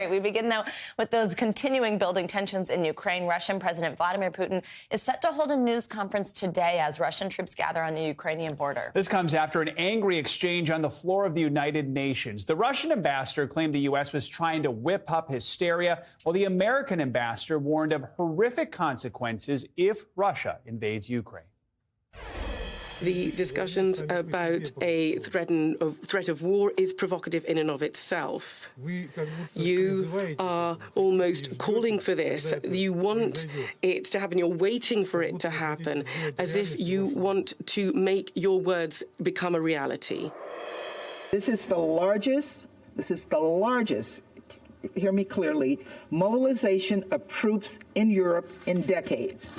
We begin, though, with those continuing building tensions in Ukraine. Russian President Vladimir Putin is set to hold a news conference today as Russian troops gather on the Ukrainian border. This comes after an angry exchange on the floor of the United Nations. The Russian ambassador claimed the U.S. was trying to whip up hysteria, while the American ambassador warned of horrific consequences if Russia invades Ukraine. The discussions about a threat of war is provocative in and of itself. You are almost calling for this. You want it to happen. You're waiting for it to happen, as if you want to make your words become a reality. This is the largest, hear me clearly, mobilization of troops in Europe in decades.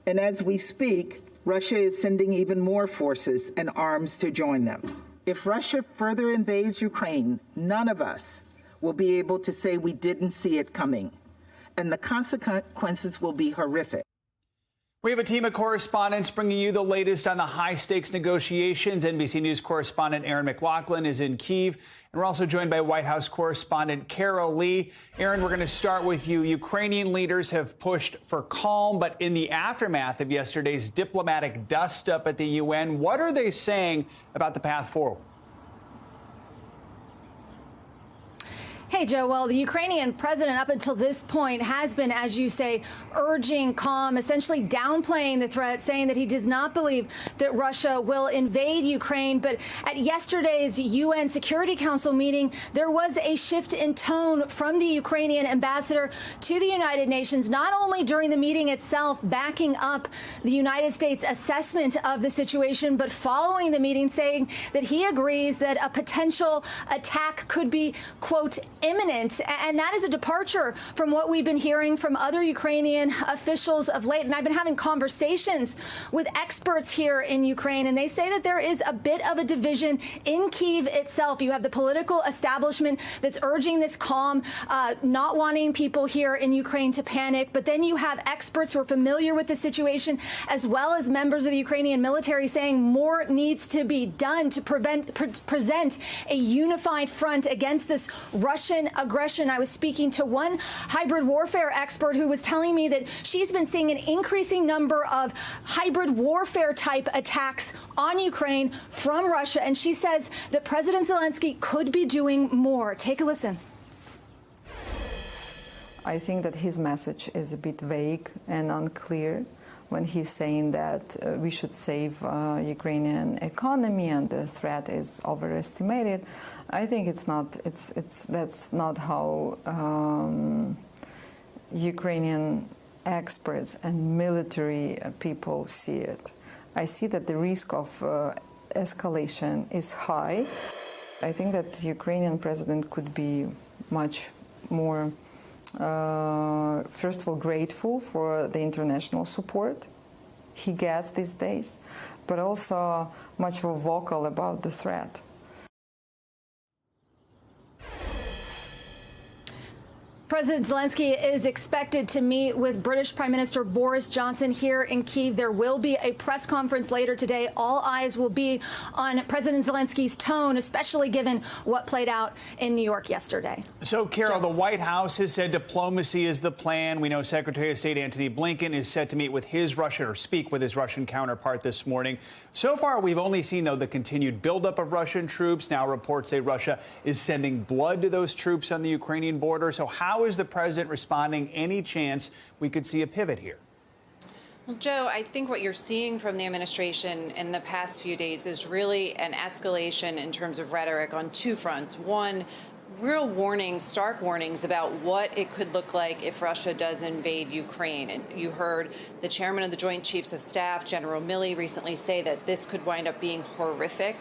And as we speak, Russia is sending even more forces and arms to join them. If Russia further invades Ukraine, none of us will be able to say we didn't see it coming, and the consequences will be horrific. We have a team of correspondents bringing you the latest on the high-stakes negotiations. NBC News correspondent Aaron McLaughlin is in Kyiv, and we're also joined by White House correspondent Carol Lee. Aaron, we're going to start with you. Ukrainian leaders have pushed for calm, but in the aftermath of yesterday's diplomatic dust-up at the UN, what are they saying about the path forward? Hey, Joe. Well, the Ukrainian president up until this point has been, as you say, urging calm, essentially downplaying the threat, saying that he does not believe that Russia will invade Ukraine. But at yesterday's UN Security Council meeting, there was a shift in tone from the Ukrainian ambassador to the United Nations, not only during the meeting itself, backing up the United States assessment of the situation, but following the meeting, saying that he agrees that a potential attack could be, quote, imminent. And that is a departure from what we've been hearing from other Ukrainian officials of late. And I've been having conversations with experts here in Ukraine, and they say that there is a bit of a division in Kyiv itself. You have the political establishment that's urging this calm, not wanting people here in Ukraine to panic. But then you have experts who are familiar with the situation, as well as members of the Ukrainian military, saying more needs to be done to present a unified front against this Russian aggression. I was speaking to one hybrid warfare expert who was telling me that she's been seeing an increasing number of hybrid warfare type attacks on Ukraine from Russia. And she says that President Zelensky could be doing more. Take a listen. I think that his message is a bit vague and unclear when he's saying that we should save Ukrainian economy and the threat is overestimated. I think that's not how Ukrainian experts and military people see it. I see that the risk of escalation is high. I think that the Ukrainian president could be much more first of all, grateful for the international support he gets these days, but also much more vocal about the threat. President Zelensky is expected to meet with British Prime Minister Boris Johnson here in Kyiv. There will be a press conference later today. All eyes will be on President Zelensky's tone, especially given what played out in New York yesterday. So, Carol, the White House has said diplomacy is the plan. We know Secretary of State Antony Blinken is set to meet with speak with his Russian counterpart this morning. So far, we've only seen, though, the continued buildup of Russian troops. Now reports say Russia is sending blood to those troops on the Ukrainian border. So how is the president responding? Any chance we could see a pivot here? Well, Joe, I think what you're seeing from the administration in the past few days is really an escalation in terms of rhetoric on two fronts. One, real warnings, stark warnings about what it could look like if Russia does invade Ukraine. And you heard the chairman of the Joint Chiefs of Staff, General Milley, recently say that this could wind up being horrific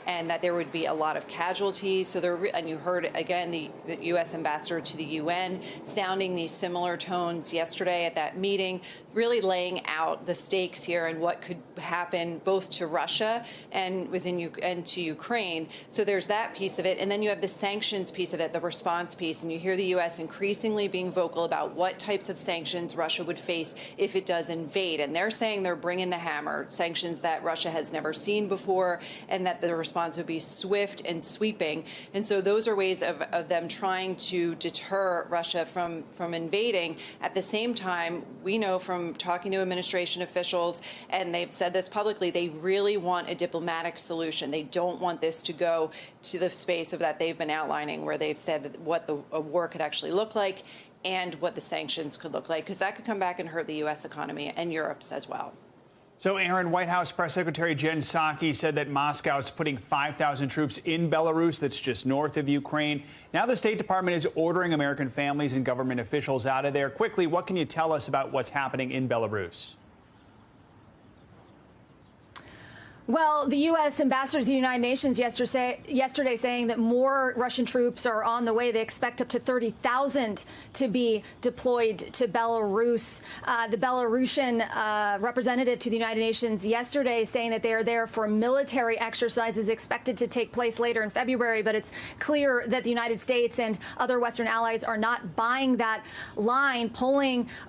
and that there would be a lot of casualties. So and you heard, again, the U.S. ambassador to the UN sounding these similar tones yesterday at that meeting, really laying out the stakes here and what could happen both to Russia and to Ukraine. So there's that piece of it. And then you have the sanctions piece of it, the response piece, and you hear the U.S. increasingly being vocal about what types of sanctions Russia would face if it does invade. And they're saying they're bringing the hammer, sanctions that Russia has never seen before, and that the response would be swift and sweeping. And so those are ways of them trying to deter Russia from invading. At the same time, we know from talking to administration officials, and they've said this publicly, they really want a diplomatic solution. They don't want this to go to the space of that they've been outlining, where they've said that what a war could actually look like and what the sanctions could look like, because that could come back and hurt the U.S. economy and Europe's as well. So, Aaron, White House Press Secretary Jen Psaki said that Moscow is putting 5,000 troops in Belarus, that's just north of Ukraine. Now the State Department is ordering American families and government officials out of there. Quickly, what can you tell us about what's happening in Belarus? Well, the U.S. ambassador to the United Nations yesterday saying that more Russian troops are on the way. They expect up to 30,000 to be deployed to Belarus. The Belarusian representative to the United Nations yesterday saying that they are there for military exercises expected to take place later in February. But it's clear that the United States and other Western allies are not buying that line,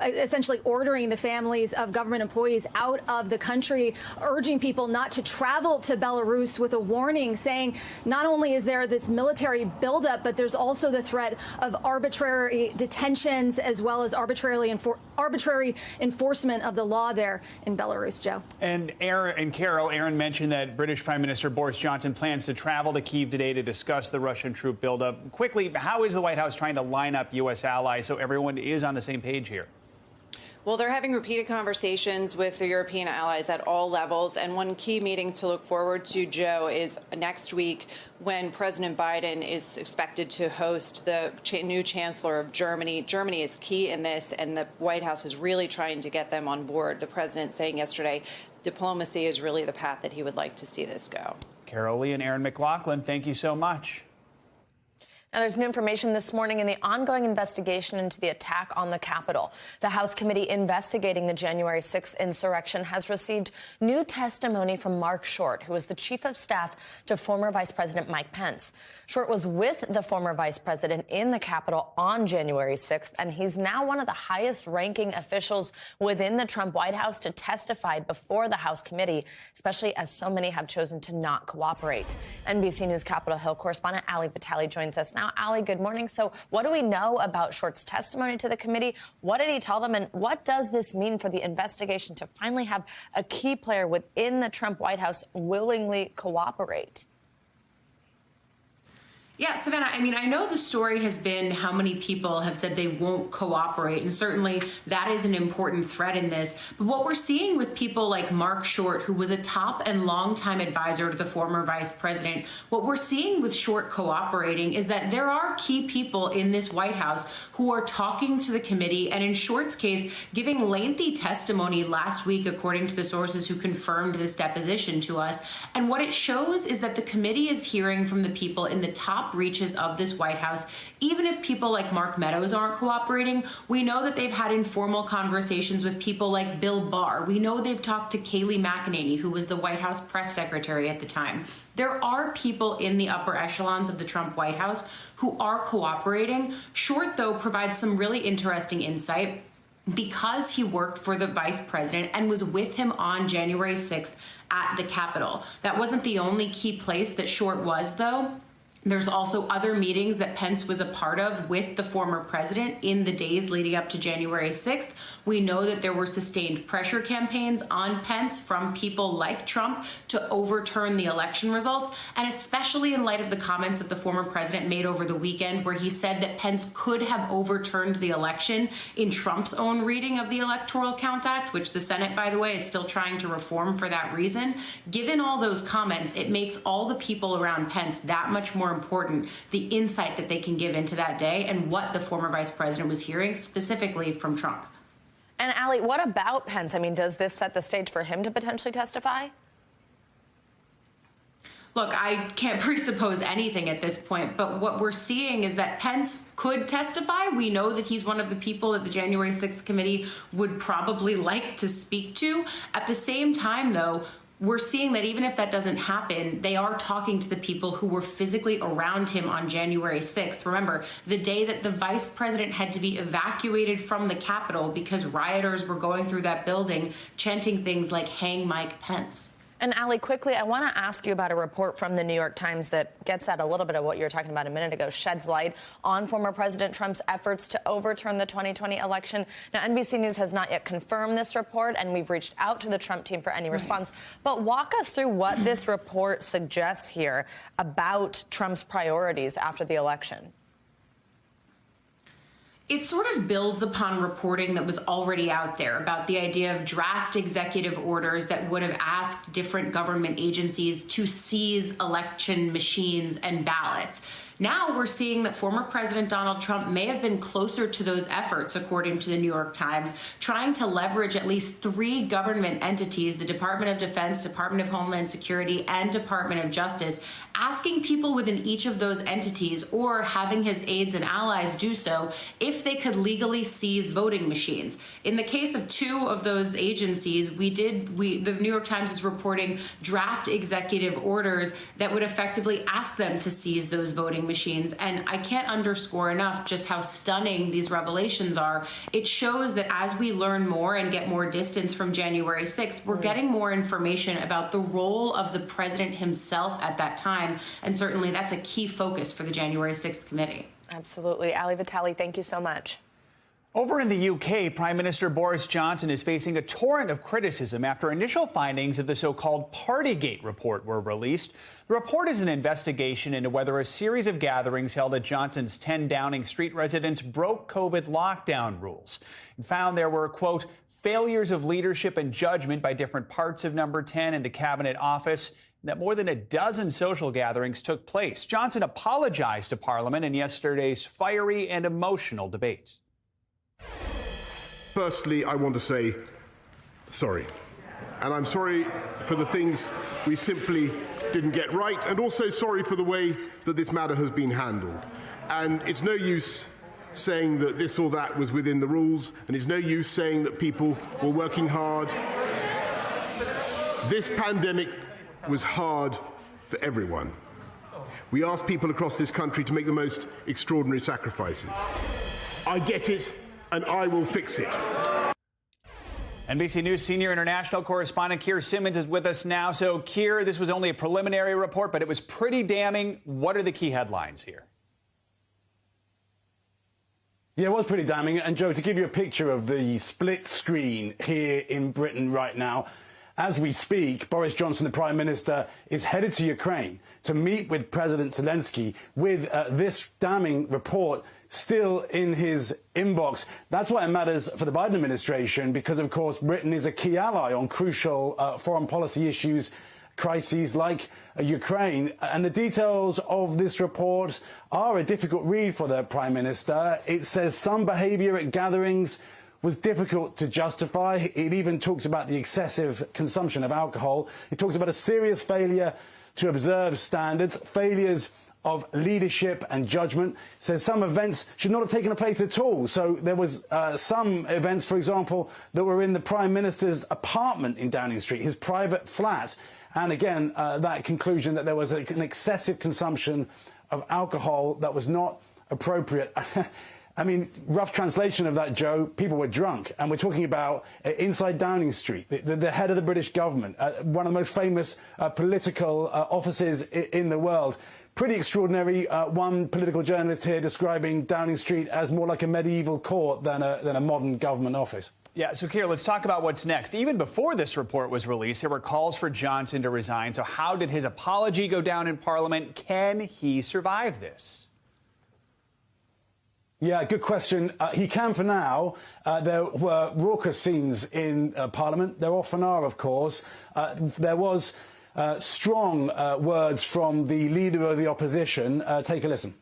essentially ordering the families of government employees out of the country, urging people not to travel to Belarus, with a warning saying not only is there this military buildup, but there's also the threat of arbitrary detentions as well as arbitrary enforcement of the law there in Belarus, Joe. And Carol, Aaron mentioned that British Prime Minister Boris Johnson plans to travel to Kyiv today to discuss the Russian troop buildup. Quickly, how is the White House trying to line up U.S. allies so everyone is on the same page here? Well, they're having repeated conversations with their European allies at all levels. And one key meeting to look forward to, Joe, is next week when President Biden is expected to host the new chancellor of Germany. Germany is key in this, and the White House is really trying to get them on board. The president saying yesterday diplomacy is really the path that he would like to see this go. Carol Lee and Aaron McLaughlin, thank you so much. Now, there's new information this morning in the ongoing investigation into the attack on the Capitol. The House committee investigating the January 6th insurrection has received new testimony from Mark Short, who was the chief of staff to former Vice President Mike Pence. Short was with the former vice president in the Capitol on January 6th, and he's now one of the highest-ranking officials within the Trump White House to testify before the House committee, especially as so many have chosen to not cooperate. NBC News Capitol Hill correspondent Ali Vitale joins us now. Ali, good morning. So what do we know about Short's testimony to the committee? What did he tell them? And what does this mean for the investigation to finally have a key player within the Trump White House willingly cooperate? Yeah, Savannah, I mean, I know the story has been how many people have said they won't cooperate, and certainly that is an important thread in this. But what we're seeing with people like Mark Short, who was a top and longtime advisor to the former vice president, what we're seeing with Short cooperating is that there are key people in this White House who are talking to the committee, and in Short's case, giving lengthy testimony last week, according to the sources who confirmed this deposition to us. And what it shows is that the committee is hearing from the people in the top reaches of this White House. Even if people like Mark Meadows aren't cooperating, we know that they've had informal conversations with people like Bill Barr. We know they've talked to Kayleigh McEnany, who was the White House press secretary at the time. There are people in the upper echelons of the Trump White House who are cooperating. Short, though, provides some really interesting insight because he worked for the vice president and was with him on January 6th at the Capitol. That wasn't the only key place that Short was, though. There's also other meetings that Pence was a part of with the former president in the days leading up to January 6th. We know that there were sustained pressure campaigns on Pence from people like Trump to overturn the election results, and especially in light of the comments that the former president made over the weekend, where he said that Pence could have overturned the election in Trump's own reading of the Electoral Count Act, which the Senate, by the way, is still trying to reform for that reason. Given all those comments, it makes all the people around Pence that much more important, the insight that they can give into that day and what the former vice president was hearing specifically from Trump. And Ali, what about Pence? I mean, does this set the stage for him to potentially testify? Look, I can't presuppose anything at this point, but what we're seeing is that Pence could testify. We know that he's one of the people that the January 6th committee would probably like to speak to. At the same time, though, we're seeing that even if that doesn't happen, they are talking to the people who were physically around him on January 6th. Remember, the day that the vice president had to be evacuated from the Capitol because rioters were going through that building chanting things like "Hang Mike Pence." And Ali, quickly, I want to ask you about a report from the New York Times that gets at a little bit of what you were talking about a minute ago, sheds light on former President Trump's efforts to overturn the 2020 election. Now, NBC News has not yet confirmed this report, and we've reached out to the Trump team for any response. But walk us through what this report suggests here about Trump's priorities after the election. It sort of builds upon reporting that was already out there about the idea of draft executive orders that would have asked different government agencies to seize election machines and ballots. Now we're seeing that former President Donald Trump may have been closer to those efforts, according to the New York Times, trying to leverage at least 3 government entities, the Department of Defense, Department of Homeland Security, and Department of Justice, asking people within each of those entities or having his aides and allies do so if they could legally seize voting machines. In the case of 2 of those agencies, the New York Times is reporting draft executive orders that would effectively ask them to seize those voting machines. And I can't underscore enough just how stunning these revelations are. It shows that as we learn more and get more distance from January 6th, we're getting more information about the role of the president himself at that time. And certainly that's a key focus for the January 6th committee. Absolutely. Ali Vitale, thank you so much. Over in the UK, Prime Minister Boris Johnson is facing a torrent of criticism after initial findings of the so-called partygate report were released. The report is an investigation into whether a series of gatherings held at Johnson's 10 Downing Street residence broke COVID lockdown rules and found there were, quote, failures of leadership and judgment by different parts of Number 10 and the Cabinet Office, and that more than a dozen social gatherings took place. Johnson apologized to Parliament in yesterday's fiery and emotional debate. Firstly, I want to say sorry. And I'm sorry for the things we simply didn't get right, and also sorry for the way that this matter has been handled. And it's no use saying that this or that was within the rules, and it's no use saying that people were working hard. This pandemic was hard for everyone. We asked people across this country to make the most extraordinary sacrifices. I get it, and I will fix it. NBC News senior international correspondent Keir Simmons is with us now. So, Keir, this was only a preliminary report, but it was pretty damning. What are the key headlines here? Yeah, it was pretty damning. And, Joe, to give you a picture of the split screen here in Britain right now, as we speak, Boris Johnson, the Prime Minister, is headed to Ukraine to meet with President Zelensky with this damning report still in his inbox. That's why it matters for the Biden administration, because, of course, Britain is a key ally on crucial foreign policy issues, crises like Ukraine. And the details of this report are a difficult read for the Prime Minister. It says some behaviour at gatherings was difficult to justify. It even talks about the excessive consumption of alcohol. It talks about a serious failure to observe standards, failures of leadership and judgment. Says some events should not have taken place at all. So there was some events, for example, that were in the Prime Minister's apartment in Downing Street, his private flat. And again, that conclusion that there was an excessive consumption of alcohol that was not appropriate. I mean, rough translation of that, Joe, people were drunk. And we're talking about inside Downing Street, the head of the British government, one of the most famous political offices in the world. Pretty extraordinary. One political journalist here describing Downing Street as more like a medieval court than a modern government office. Yeah, so Keir, let's talk about what's next. Even before this report was released, there were calls for Johnson to resign. So how did his apology go down in Parliament? Can he survive this? Yeah, good question. He can for now. There were raucous scenes in Parliament. There often are, of course. There was strong words from the leader of the opposition. Take a listen.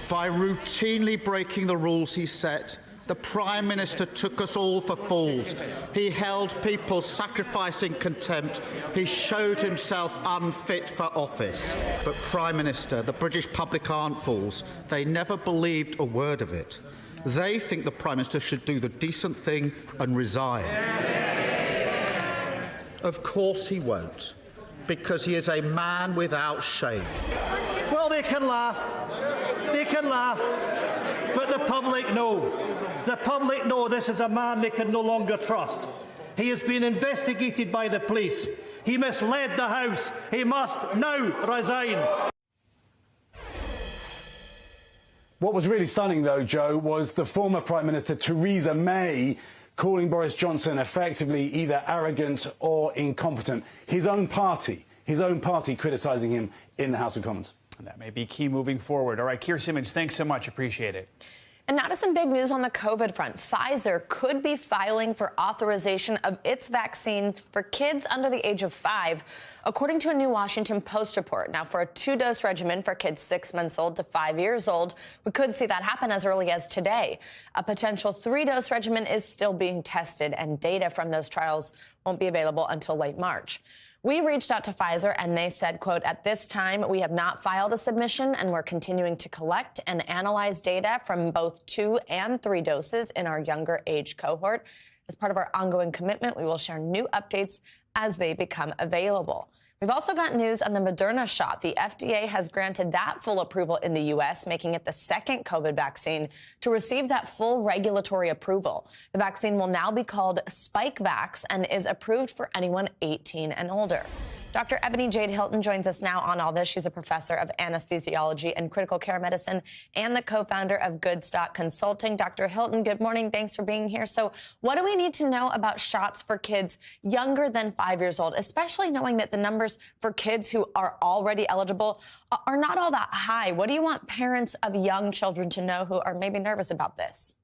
By routinely breaking the rules he set, the Prime Minister took us all for fools. He held people sacrificing contempt. He showed himself unfit for office. But, Prime Minister, the British public aren't fools. They never believed a word of it. They think the Prime Minister should do the decent thing and resign. Of course he won't, because he is a man without shame. Well, they can laugh, but the public know. The public know this is a man they can no longer trust. He has been investigated by the police. He misled the House. He must now resign. What was really stunning, though, Joe, was the former Prime Minister Theresa May calling Boris Johnson effectively either arrogant or incompetent. His own party criticising him in the House of Commons. And that may be key moving forward. All right, Keir Simmons, thanks so much. Appreciate it. And now to some big news on the COVID front. Pfizer could be filing for authorization of its vaccine for kids under the age of 5, according to a new Washington Post report. Now, for a 2-dose regimen for kids 6 months old to 5 years old, we could see that happen as early as today. A potential 3-dose regimen is still being tested, and data from those trials won't be available until late March. We reached out to Pfizer and they said, quote, at this time, we have not filed a submission and we're continuing to collect and analyze data from both 2 and 3 doses in our younger age cohort. As part of our ongoing commitment, we will share new updates as they become available. We've also got news on the Moderna shot. The FDA has granted that full approval in the U.S., making it the second COVID vaccine to receive that full regulatory approval. The vaccine will now be called Spikevax and is approved for anyone 18 and older. Dr. Ebony Jade Hilton joins us now on all this. She's a professor of anesthesiology and critical care medicine and the co-founder of Goodstock Consulting. Dr. Hilton, good morning. Thanks for being here. So what do we need to know about shots for kids younger than 5 years old, especially knowing that the numbers for kids who are already eligible are not all that high? What do you want parents of young children to know who are maybe nervous about this?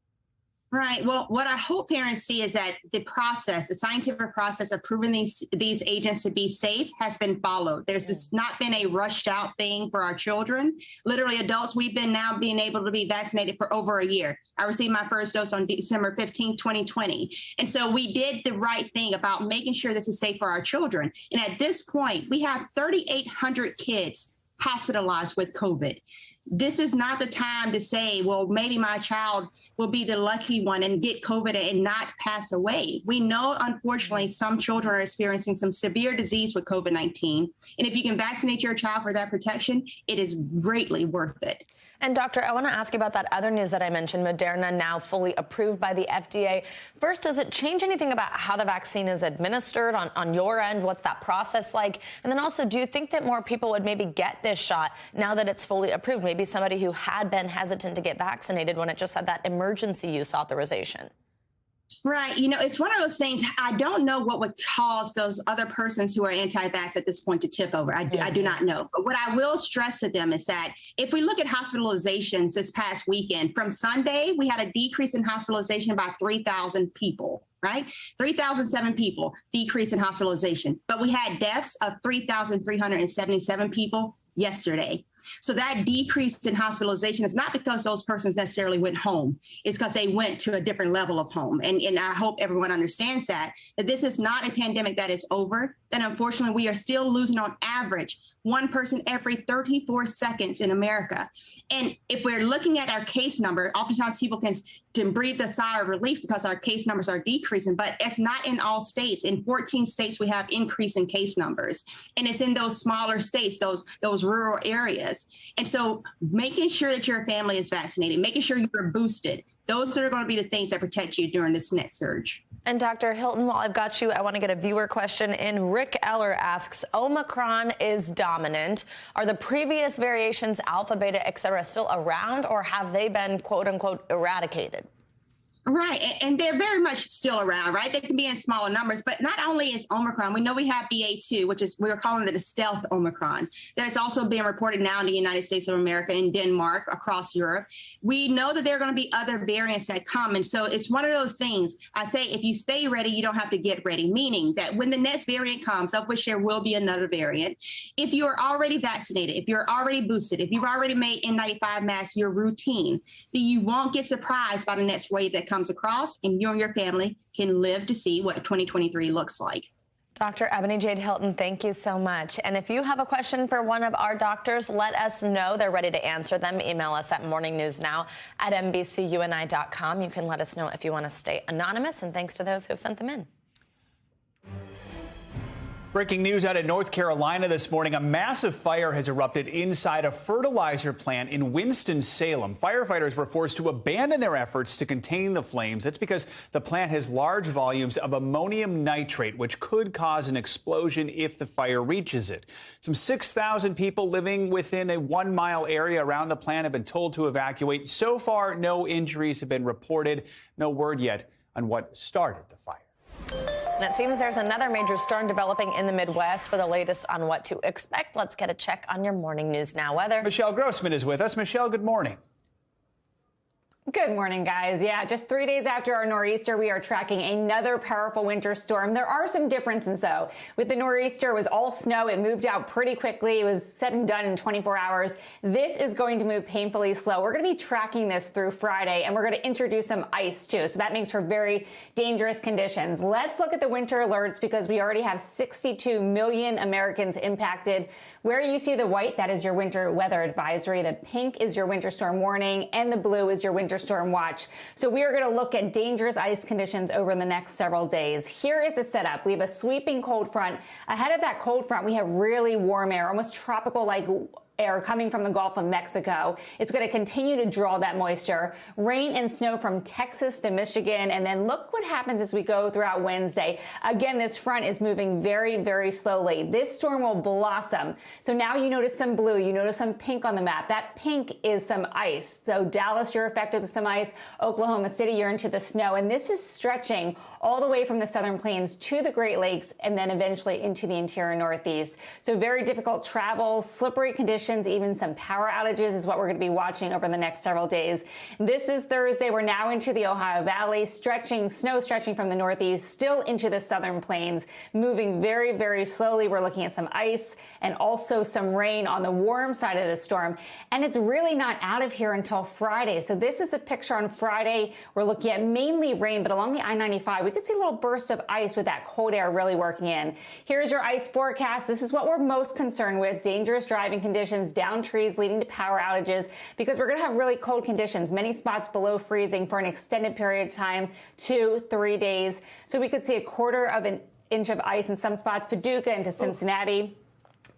Right. Well, what I hope parents see is that the process, the scientific process of proving these agents to be safe has been followed. There's not been a rushed out thing for our children. Literally adults, we've been now being able to be vaccinated for over a year. I received my first dose on December 15, 2020. And so we did the right thing about making sure this is safe for our children. And at this point, we have 3,800 kids hospitalized with COVID. This is not the time to say, well, maybe my child will be the lucky one and get COVID and not pass away. We know, unfortunately, some children are experiencing some severe disease with COVID-19. And if you can vaccinate your child for that protection, it is greatly worth it. And Doctor, I want to ask you about that other news that I mentioned, Moderna now fully approved by the FDA. First, does it change anything about how the vaccine is administered on your end? What's that process like? And then also, do you think that more people would maybe get this shot now that it's fully approved? Maybe somebody who had been hesitant to get vaccinated when it just had that emergency use authorization? Right. You know, it's one of those things. I don't know what would cause those other persons who are anti-vax at this point to tip over. I do not know. But what I will stress to them is that if we look at hospitalizations this past weekend, from Sunday, we had a decrease in hospitalization by 3,000 people. Right? 3,007 people decrease in hospitalization. But we had deaths of 3,377 people yesterday. So that decrease in hospitalization is not because those persons necessarily went home. It's because they went to a different level of home. And I hope everyone understands that this is not a pandemic that is over. That unfortunately, we are still losing on average one person every 34 seconds in America. And if we're looking at our case number, oftentimes people can breathe a sigh of relief because our case numbers are decreasing, but it's not in all states. In 14 states, we have increase in case numbers. And it's in those smaller states, those rural areas. And so making sure that your family is vaccinated, making sure you're boosted, those are going to be the things that protect you during this next surge. And Dr. Hilton, while I've got you, I want to get a viewer question in. Rick Eller asks, Omicron is dominant. Are the previous variations, alpha, beta, et cetera, still around, or have they been, quote unquote, eradicated? Right. And they're very much still around, right? They can be in smaller numbers, but not only is Omicron, we know we have BA2, which is, we're calling it a stealth Omicron, that is also being reported now in the United States of America, in Denmark, across Europe. We know that there are going to be other variants that come. And so it's one of those things. I say, if you stay ready, you don't have to get ready, meaning that when the next variant comes, of which there will be another variant, if you're already vaccinated, if you're already boosted, if you've already made N95 masks your routine, then you won't get surprised by the next wave that comes across, and you and your family can live to see what 2023 looks like. Dr. Ebony Jade Hilton, thank you so much. And if you have a question for one of our doctors, let us know. They're ready to answer them. Email us at morningnewsnow@NBCUNI.com. You can let us know if you want to stay anonymous, and thanks to those who have sent them in. Breaking news out of North Carolina this morning. A massive fire has erupted inside a fertilizer plant in Winston-Salem. Firefighters were forced to abandon their efforts to contain the flames. That's because the plant has large volumes of ammonium nitrate, which could cause an explosion if the fire reaches it. Some 6,000 people living within a 1-mile area around the plant have been told to evacuate. So far, no injuries have been reported. No word yet on what started the fire. And it seems there's another major storm developing in the Midwest. For the latest on what to expect, let's get a check on your morning news now weather. Michelle Grossman is with us. Michelle, good morning. Good morning, guys. Yeah, just 3 days after our nor'easter, we are tracking another powerful winter storm. There are some differences, though. With the nor'easter, it was all snow. It moved out pretty quickly. It was said and done in 24 hours. This is going to move painfully slow. We're going to be tracking this through Friday, and we're going to introduce some ice, too. So that makes for very dangerous conditions. Let's look at the winter alerts because we already have 62 million Americans impacted. Where you see the white, that is your winter weather advisory. The pink is your winter storm warning, and the blue is your winter storm watch. So we are going to look at dangerous ice conditions over the next several days. Here is the setup. We have a sweeping cold front. Ahead of that cold front, we have really warm air, almost tropical-like air coming from the Gulf of Mexico. It's going to continue to draw that moisture. Rain and snow from Texas to Michigan. And then look what happens as we go throughout Wednesday. Again, this front is moving very, very slowly. This storm will blossom. So now you notice some blue. You notice some pink on the map. That pink is some ice. So Dallas, you're affected with some ice. Oklahoma City, you're into the snow. And this is stretching all the way from the southern plains to the Great Lakes and then eventually into the interior Northeast. So very difficult travel, slippery conditions. Even some power outages is what we're going to be watching over the next several days. This is Thursday. We're now into the Ohio Valley, snow stretching from the Northeast, still into the southern plains, moving very, very slowly. We're looking at some ice and also some rain on the warm side of the storm. And it's really not out of here until Friday. So this is a picture on Friday. We're looking at mainly rain, but along the I-95, we could see little bursts of ice with that cold air really working in. Here's your ice forecast. This is what we're most concerned with, dangerous driving conditions, down trees leading to power outages, because we're going to have really cold conditions, many spots below freezing for an extended period of time, 2-3 days. So we could see 1/4 of an inch of ice in some spots, Paducah into Cincinnati.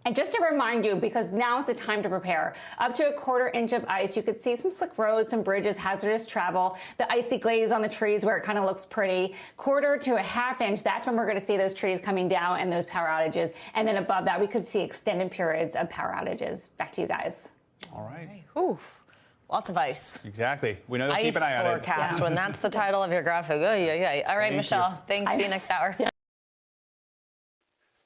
And just to remind you, because now is the time to prepare, up to 1/4 inch of ice, you could see some slick roads, some bridges, hazardous travel, the icy glaze on the trees where it kind of looks pretty. 1/4 to 1/2 inch, that's when we're going to see those trees coming down and those power outages. And then above that, we could see extended periods of power outages. Back to you guys. All right. Ooh, lots of ice. Exactly. We know to keep an eye on it. Ice forecast when that's the title of your graphic. Oh, yeah. All right, Michelle. Thanks. See you next hour.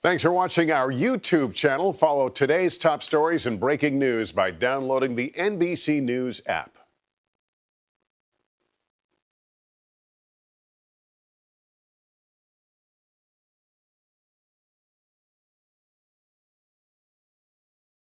Thanks for watching our YouTube channel. Follow today's top stories and breaking news by downloading the NBC News app.